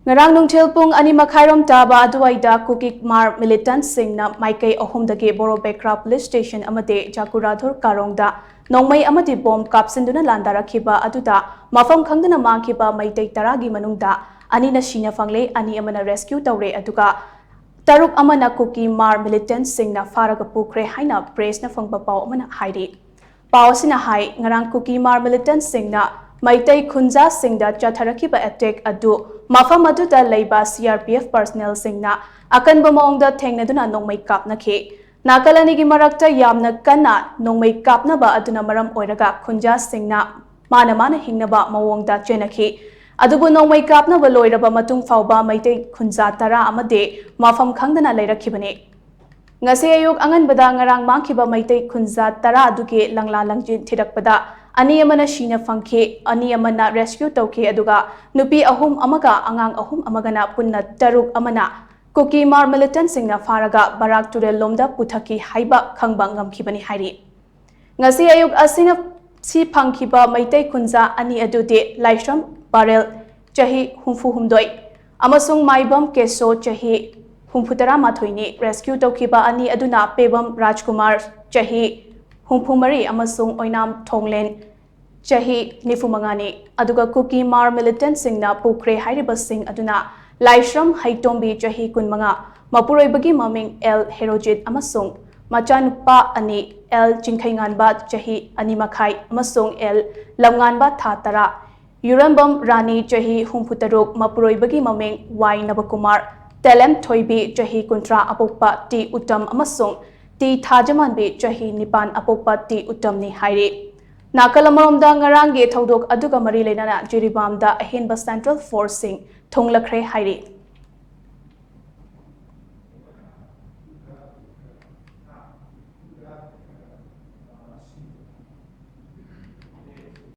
Ngarang nungthil pung ani makhairom taba aduaida Kuki Hmar Militant Singna Meitei ahumdagi Borobekra Police Station amade Jaurador Karong da nongmai amadi bomb kapsinduna landarakhiba aduda mapham khangdana Mangkhiba Meitei taragi manungda ani na Sina Phangle ani amana rescue Toure aduga taruk amana Kuki Hmar Militant Singna phararaga pukhre haina press na phangba paw amana hairi paw sina hai ngarang Kuki Hmar Militant Singna Meitei khunja singda chatharakhiba attack adu mapham aduda leiba CRPF personnel singna akanba maungda thengnaduna nongmai kapnakhi nakalanigi marakta yamna kanna nongmai kapnaba aduna maram oiraga khunja singna mana hingnaba mawongda chenakhi adubu nongmai kapnaba loiraba matung fauba Meitei khunja tara amade mapham khangdana leirakhibani ngasi ayuk anganbada ngarang Mangkhiba Meitei khunja tara aduge langla langjin thirakpada ani amana shina phangkhe ani amana rescue tawkhe aduga nupi ahum amaga angang ahum amagana punna taruk amana Kuki Hmar Militant singna pharaga barak Toure lomda puthaki haiba khangba ngamkhibani hairi ngasi ayuk asina si phangkhiba Meitei khunja ani adude laishram barrel chahi humdoi amasung maibam keso chahi humfutara mathoini rescue tawkhiba ani aduna pebam Rajkumar chahi humfumari amasung oinam thonglen chahi nifumangani aduga Kuki Hmar Militant singna pukhre hairiba sing aduna laishram haitombi chahi kunmanga mapuroibagi maming L herojit amasung machanupa ani L chingkhainganba chahi ani makhai amasung L lamnganba thatara Yurambam Rani chahi humfutaruk mapuroibagi maming Y Nabakumar Telem Thoibi chahi kuntra apokpa T Uttam amasung T Thajamanbi chahi nipan apokpa T Uttam ni hairi Nakalamoromda ngarangi thodok aduga mari lenana jiribamda ahenba Central Force sing thonglakre hairi